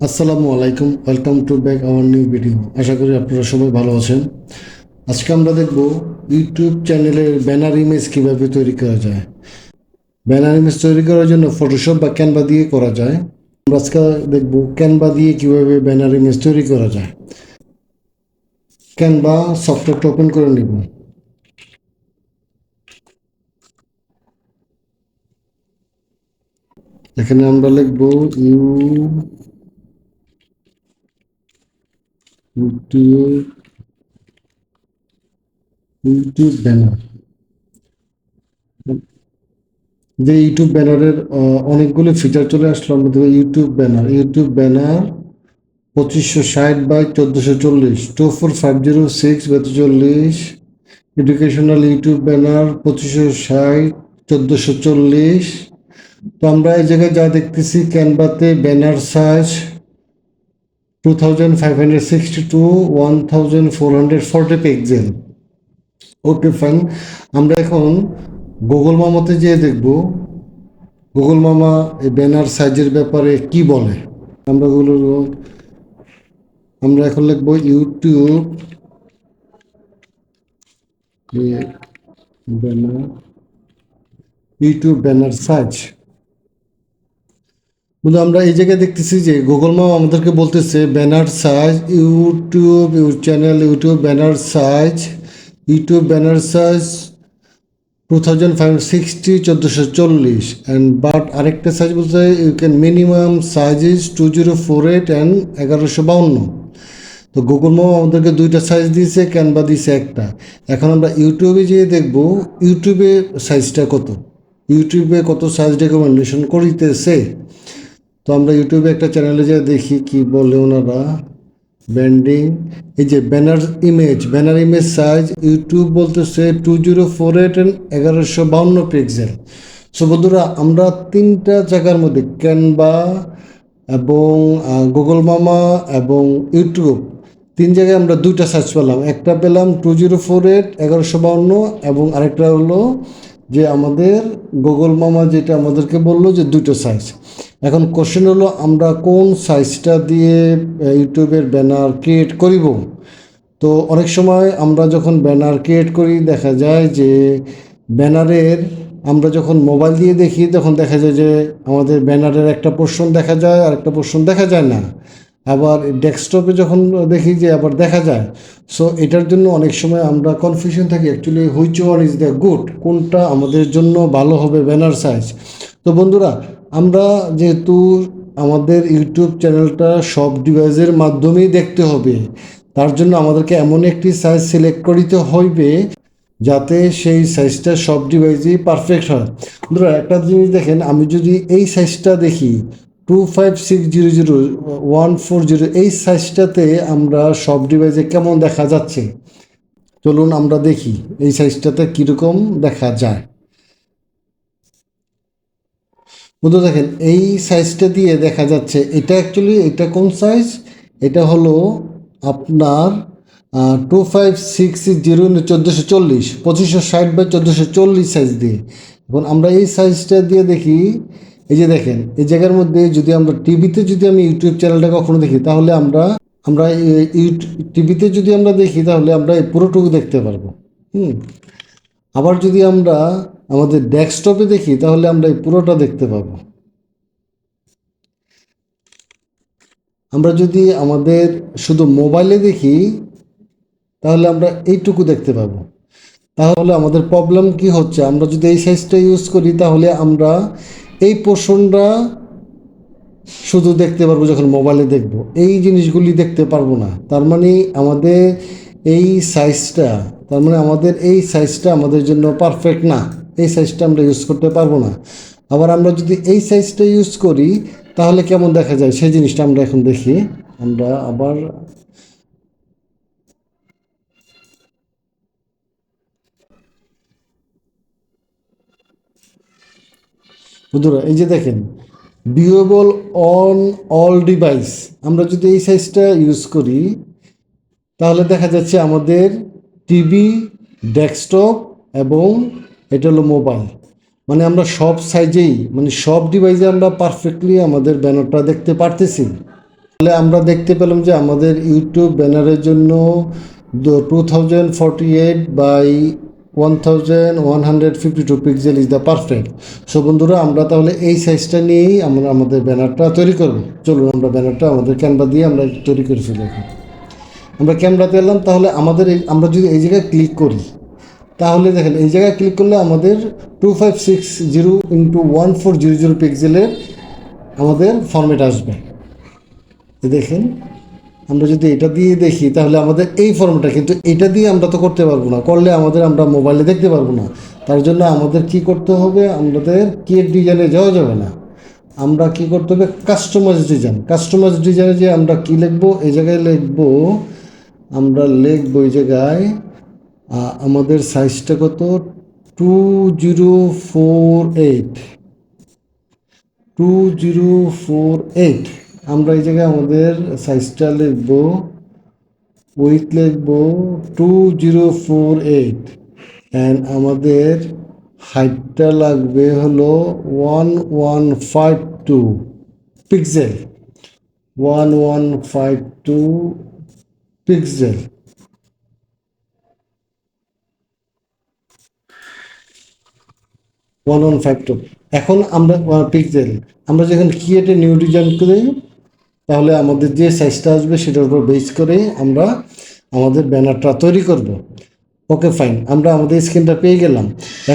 আসসালামু আলাইকুম, welcome to back our new video. আশা করি আপনারা সবাই ভালো আছেন। আজকে আমরা দেখব ইউটিউব চ্যানেলের ব্যানার ইমেজ কিভাবে তৈরি করা যায়। ব্যানার ইমেজ তৈরি করার জন্য ফটোশপ বা ক্যানভা দিয়ে করা যায়। আমরা আজকে দেখব ক্যানভা দিয়ে কিভাবে ব্যানার ইমেজ তৈরি করা যায়। ক্যানভা সফটওয়্যারটা ওপেন করে নিব। এখানে আমরা লিখব ইউটিউব ইউটিউব ব্যানার। যে ইউটিউব ব্যানারের অনেকগুলো ফিচার চলে আসলো। আমরা দেখব YouTube banner 2560 by 1440, 24506 educational YouTube banner 2560 1440। তো আমরা এই জায়গায় যা দেখতেছি, ক্যানভাতে banner size 2560 to 1440 pixel. Okay, fine. আমরা এখন গুগল মামাতে যেয়ে দেখব গুগল মামা এই ব্যানার সাইজের ব্যাপারে কি বলে। আমরা আমরা এখন লিখবো ব্যানার ইউটিউব ব্যানার সাইজ। কিন্তু আমরা এই জায়গায় দেখতেছি যে গুগল ম্যাপ আমাদেরকে বলতেছে banner size YouTube banner size 2560 1440, and but আরেকটা সাইজ বলতে you can minimum size is 2048 and 1152। তো গুগল ম্যাপ আমাদেরকে দুইটা সাইজ দিয়েছে, ক্যানভা দিয়েছে একটা। এখন আমরা ইউটিউবে যেয়ে দেখব ইউটিউবে সাইজটা কত, ইউটিউবে কত সাইজ রেকমেন্ডেশন করিতেছে। তো আমরা ইউটিউবে একটা চ্যানেলে যেয়ে দেখি কি বলে ওনারা। ব্যান্ডিং, এই যে ব্যানার ইমেজ সাইজ ইউটিউব বলতেছে 2048 অ্যান্ড 1152 পিক্সেল। সো বন্ধুরা, আমরা তিনটা জায়গার মধ্যে ক্যানভা এবং গুগল মামা এবং ইউটিউব, তিন জায়গায় আমরা দুইটা সাইজ পেলাম। একটা পেলাম 2048 1152, এবং আরেকটা হলো যে আমাদের গুগল মামা যেটা আমাদেরকে বললো যে দুটো সাইজ। এখন কোশ্চেন হলো আমরা কোন সাইজটা দিয়ে ইউটিউবের ব্যানার ক্রিয়েট করিব। তো অনেক সময় আমরা যখন ব্যানার ক্রিয়েট করি দেখা যায় যে ব্যানারের, আমরা যখন মোবাইল দিয়ে দেখি তখন দেখা যায় যে আমাদের ব্যানারের একটা পোর্শন দেখা যায় আর একটা পোর্শন দেখা যায় না। আবার ডেস্কটপে যখন দেখি যে আবার দেখা যায়। সো এটার জন্য অনেক সময় আমরা কনফিউশন থাকি actually which one is the good, কোনটা আমাদের জন্য ভালো হবে ব্যানার সাইজ। তো বন্ধুরা, আমরা যেহেতু আমাদের ইউটিউব চ্যানেলটা সব ডিভাইসের মাধ্যমেই দেখতে হবে, তার জন্য আমাদেরকে এমন একটি সাইজ সিলেক্ট করিতে হইবে যাতে সেই সাইজটা সব ডিভাইসেই পারফেক্ট হয়। বন্ধুরা, একটা জিনিস দেখেন, আমি যদি এই সাইজটা দেখি 25600140, এই সাইজটাতে আমরা সব ডিভাইসে কেমন দেখা যাচ্ছে, চলুন আমরা দেখি এই সাইজটাতে কীরকম দেখা যায়। বন্ধু দেখেন, এই সাইজটা দিয়ে দেখা যাচ্ছে এটা অ্যাকচুয়ালি এটা কোন সাইজ, এটা হলো আপনার 2560 1440, 2560 বাই 1440 সাইজ দিয়ে। এখন আমরা এই সাইজটা দিয়ে দেখি, এই যে দেখেন এই জায়গার মধ্যে যদি আমরা টিভিতে যদি আমি ইউটিউব চ্যানেলটা কখনো দেখি তাহলে আমরা আমরা টিভিতে যদি আমরা দেখি তাহলে আমরা এই পুরোটুকু দেখতে পারবো। হুম। আবার যদি আমরা আমাদের ডেস্কটপে দেখি তাহলে আমরা এই পুরোটা দেখতে পাবো। আমরা যদি আমাদের শুধু মোবাইলে দেখি তাহলে আমরা এইটুকু দেখতে পাবো। তাহলে আমাদের প্রবলেম কি হচ্ছে, আমরা যদি এই সাইজটা ইউজ করি তাহলে আমরা এই পোর্শনটা শুধু দেখতে পারবো যখন মোবাইলে দেখব, এই জিনিসগুলি দেখতে পারবো না। তার মানে আমাদের এই সাইজটা আমাদের জন্য পারফেক্ট না, এই সাইজটা আমরা ইউজ করতে পারবো না। আবার আমরা যদি এই সাইজটা ইউজ করি তাহলে কেমন দেখা যায় সেই জিনিসটা আমরা এখন দেখি। আমরা আবার বন্ধুরা, এই যে দেখেন ভিউয়েবল অন অল ডিভাইস, আমরা যদি এই সাইজটা ইউজ করি তাহলে দেখা যাচ্ছে আমাদের টিভি, ডেস্কটপ এবং এটা হলো মোবাইল, মানে আমরা সব সাইজেই, মানে সব ডিভাইসে আমরা পারফেক্টলি আমাদের ব্যানারটা দেখতে পারতেছি। তাহলে আমরা দেখতে পেলাম যে আমাদের ইউটিউব ব্যানারের জন্য 2048 by 1152 pixel is the perfect. So বন্ধুরা, আমরা তাহলে এই সাইজটা নিয়েই আমরা আমাদের ব্যানারটা তৈরি করব। চলুন আমরা ব্যানারটা আমাদের ক্যানভা দিয়ে আমরা তৈরি করে ফেলি। এখন আমরা ক্যানভাতে এলাম, তাহলে আমাদের আমরা যদি এই জায়গায় ক্লিক করি, তাহলে দেখেন এই জায়গায় ক্লিক করলে আমাদের 2560 × 1400 পিক্সেলের আমাদের ফরম্যাট আসবে। দেখেন আমরা যদি এটা দিয়ে দেখি তাহলে আমাদের এই ফর্মটা, কিন্তু এটা দিয়ে আমরা তো করতে পারবো না, করলে আমরা মোবাইলে দেখতে পারবো না। তার জন্য আমাদের কি করতে হবে, আমাদের ক্রিয়েট ডিজাইনে যাওয়া যাবে না, আমরা কি করতে হবে, কাস্টমাইজ ডিজাইন। কাস্টমাইজ ডিজাইনে যে আমরা কি লিখবো, এই জায়গায় লিখবো, আমরা লিখবো এই জায়গায় আমাদের সাইজটা কত, 2048 2048। আমরা এই জায়গায় আমাদের সাইজটা লিখবো, উইথ লিখবো 2048, অ্যান্ড আমাদের হাইটটা লাগবে হলো 1152 pixel, 1152 pixel. One one five two এখন আমরা পিক্সেল, আমরা যখন ক্রিয়েটে নিউ ডিজাইন করি, তাহলে আমাদের যে সাইজটা আসবে সেটার উপর বেস করে আমরা আমাদের ব্যানারটা তৈরি করব। ওকে ফাইন, আমরা আমাদের স্ক্রিনটা পেয়ে গেলাম।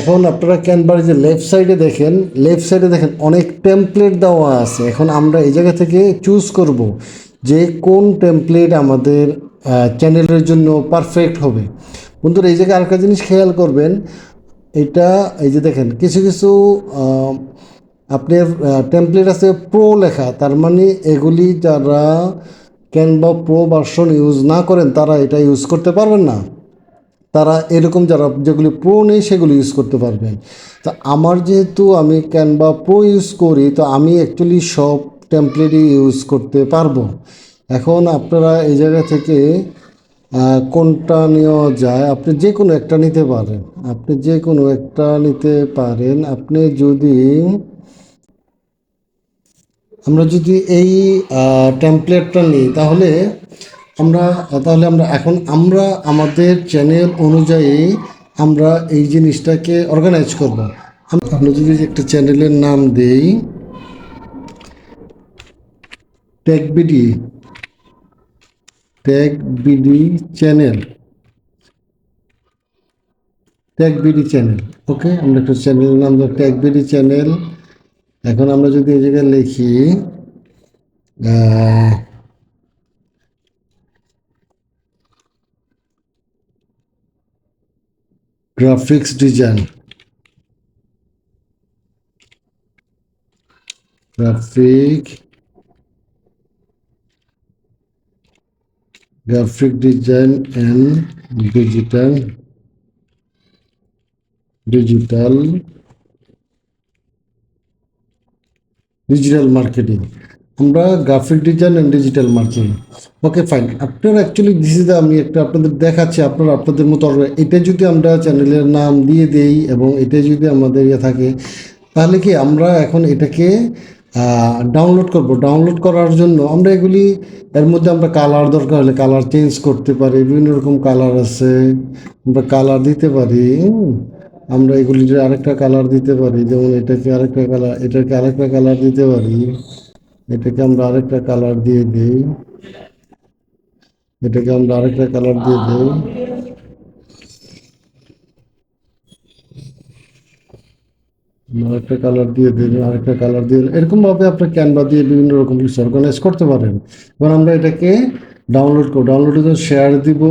এখন আপনারা ক্যানভার যে লেফট সাইডে দেখেন অনেক টেমপ্লেট দেওয়া আছে। এখন আমরা এই জায়গা থেকে চুজ করব যে কোন টেমপ্লেট আমাদের চ্যানেলের জন্য পারফেক্ট হবে। বন্ধুরা, এই জায়গায় আরেকটা জিনিস খেয়াল করবেন, এটা এই যে দেখেন কিছু কিছু আপনার টেমপ্লেট আছে প্রো লেখা, তার মানে এগুলি যারা ক্যানভা প্রো ভার্সন ইউজ না করেন তারা এটা ইউজ করতে পারবেন না। তারা এরকম যারা যেগুলি প্রো নেই সেগুলি ইউজ করতে পারবেন। তো আমার যেহেতু আমি ক্যানভা প্রো ইউজ করি, তো আমি অ্যাকচুয়ালি সব টেমপ্লেটই ইউজ করতে পারবো। এখন আপনারা এই জায়গা থেকে কোনটা নেওয়া যায়, আপনি যে কোনো একটা নিতে পারেন, আপনি যদি আমরা যদি এই টেমপ্লেটটা নিই, তাহলে আমরা এখন আমাদের চ্যানেল অনুযায়ী আমরা এই জিনিসটাকে অর্গানাইজ করব। আমরা যদি একটা চ্যানেলের নাম দেই টেকবিডি চ্যানেল, ওকে, আমরা একটা চ্যানেলের নাম দেবো টেকবিডি চ্যানেল। এখন আমরা যদি এই জায়গায় লিখি graphics design, graphic design and digital marketing. আমরা graphic design and digital marketing, okay fine. আপনারা অ্যাকচুয়ালি আমি একটা আপনাদের দেখাচ্ছি, আপনারা আপনাদের মতো এটা যদি আমরা চ্যানেলের নাম দিয়ে দেই এবং এটা যদি আমাদের থাকে, তাহলে কি আমরা এখন এটাকে ডাউনলোড করার জন্য আমরা এর মধ্যে আমরা কালার দরকার হলে কালার চেঞ্জ করতে পারি, বিভিন্ন রকম কালার আছে, আমরা কালার দিতে পারি। আমরা এগুলির আরেকটা কালার দিতে পারি, যেমন এটাকে আরেকটা কালার দিতে পারি, এটাকে আমরা আরেকটা কালার দিয়ে দিই, আরেকটা কালার দিয়ে দেবেন, এরকমভাবে আপনার ক্যানভা দিয়ে বিভিন্ন রকম কিছু অর্গানাইজ করতে পারেন। এবার আমরা এটাকে ডাউনলোডের জন্য শেয়ার দিব,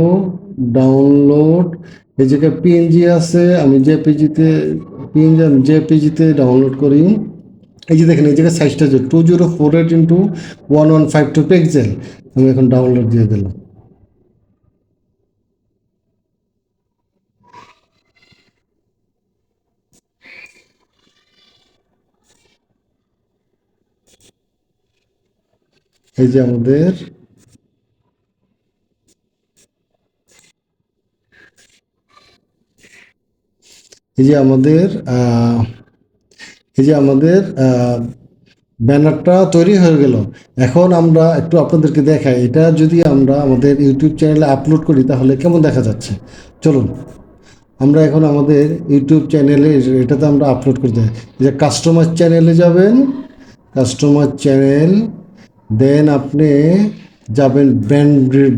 ডাউনলোড, এই জায়গায় পিএনজি আছে, আমি জেপিজিতে ডাউনলোড করি। এই যে দেখেন এই জায়গায় সাইজটা যে 2048 × 1152 পিক্সেল, আমি এখন ডাউনলোড দিয়ে দিলাম। এই যে আমাদের এই যে আমাদের ব্যানারটা তৈরি হয়ে গেল। এখন আমরা একটু আপনাদেরকে দেখাই, এটা যদি আমরা আমাদের ইউটিউব চ্যানেলে আপলোড করি তাহলে কেমন দেখা যাচ্ছে। চলুন আমরা এখন আমাদের ইউটিউব চ্যানেলে এটাতে আমরা আপলোড করতে হয়, যে কাস্টমার চ্যানেলে যাবেন, কাস্টমার চ্যানেল, দেন আপনি যাবেন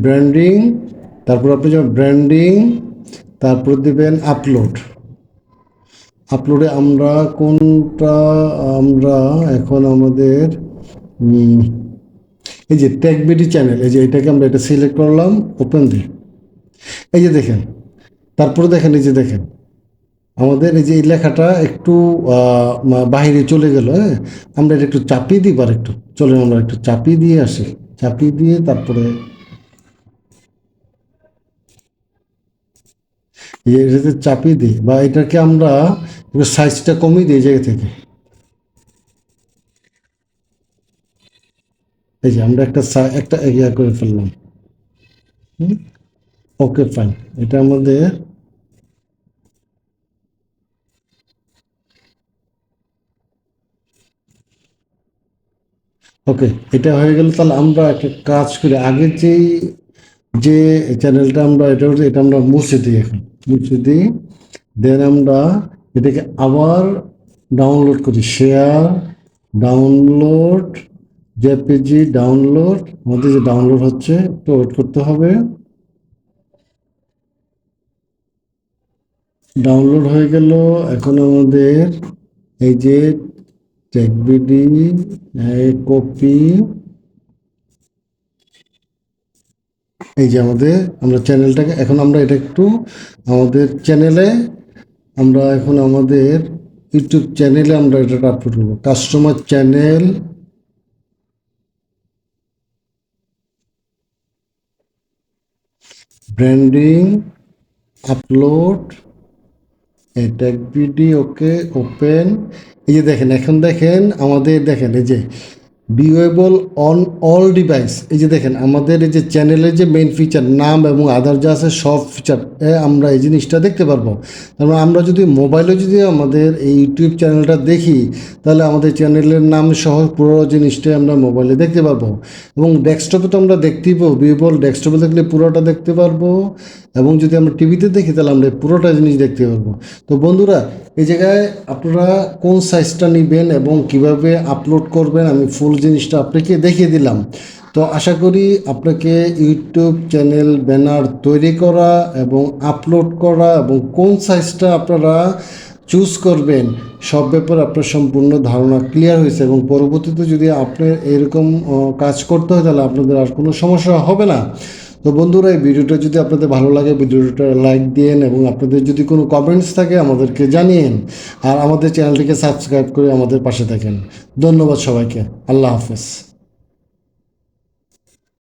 ব্র্যান্ডিং, তারপর আপনি যাবেন ব্র্যান্ডিং, তারপর দেবেন আপলোড। আপলোডে আমরা কোনটা, আমরা এখন আমাদের এই যে টেক বিডি চ্যানেল, এই যে এটাকে আমরা এটা সিলেক্ট করলাম, ওপেন দিই। এই যে দেখেন, তারপরে দেখেন, এই যে দেখেন আমাদের এই যে এই লেখাটা একটু বাহিরে চলে গেল। হ্যাঁ, আমরা এটা একটু চাপিয়ে দিই, আর একটু চলেন আমরা একটু চাপিয়ে দিয়ে আসি, চাপিয়ে দিয়ে তারপরে এটাতে চাপিয়ে দিই, বা এটাকে আমরা একটু সাইজটা কমিয়ে দিই এই জায়গা থেকে। এই যে আমরা একটা এরিয়া করে ফেললাম। ওকে ফাইন, এটা আমাদের ওকে, এটা হয়ে গেল। তাহলে আমরা একটা কাজ করি, আগের যে চ্যানেলটা আমরা এটা আমরা মুছে দিই, এখন মুছে দিই। দেন আমরা এটাকে আবার ডাউনলোড করি, শেয়ার, ডাউনলোড, জেপিজি ডাউনলোড। আমাদের যে ডাউনলোড হচ্ছে একটু ওয়েট করতে হবে। ডাউনলোড হয়ে গেল। এখন আমাদের এই যে টেকবিডি কপি, এই যে আমাদের আমরা চ্যানেলটাকে, এখন আমরা এটা একটু আমাদের চ্যানেলে, আমরা এখন আমাদের ইউটিউব চ্যানেলে আমরা এটা আপলোড করবো, customer channel, branding, upload, tag BD, ওকে ওপেন। এই যে দেখেন, এখন দেখেন আমাদের, দেখেন এই যে ভিউয়েবল অন অল ডিভাইস, এই যে দেখেন আমাদের এই যে চ্যানেলের যে মেইন ফিচার, নাম এবং আদার যা আছে সব ফিচার আমরা এই জিনিসটা দেখতে পারবো। তারপর আমরা যদি মোবাইলে যদি আমাদের এই ইউটিউব চ্যানেলটা দেখি, তাহলে আমাদের চ্যানেলের নাম সহ পুরো জিনিসটাই আমরা মোবাইলে দেখতে পারবো। এবং ডেস্কটপে তো আমরা দেখতেই পাবো, ভিউয়েবল ডেস্কটপে দেখলে পুরোটা দেখতে পারবো, এবং যদি আমরা টিভিতে দেখি তাহলে আমরা পুরোটা জিনিস দেখতে পারবো। তো বন্ধুরা, এই জায়গায় আপনারা কোন সাইজটা নেবেন এবং কিভাবে আপলোড করবেন আমি ফুল জিনিসটা আপনাকে দেখিয়ে দিলাম। তো আশা করি আপনাকে ইউটিউব চ্যানেল ব্যানার তৈরি করা এবং আপলোড করা এবং কোন সাইজটা আপনারা চুজ করবেন সব ব্যাপারে আপনার সম্পূর্ণ ধারণা ক্লিয়ার হয়েছে, এবং পরবর্তীতে যদি আপনার এরকম কাজ করতে হয় তাহলে আপনাদের আর কোনো সমস্যা হবে না। তো বন্ধুরা, এই ভিডিওটা যদি আপনাদের ভালো লাগে ভিডিওটা লাইক দিন, এবং আপনাদের যদি কোনো কমেন্টস থাকে আমাদেরকে জানিয়েন, আর আমাদের চ্যানেলটিকে সাবস্ক্রাইব করে আমাদের পাশে থাকেন। ধন্যবাদ সবাইকে, আল্লাহ হাফেজ।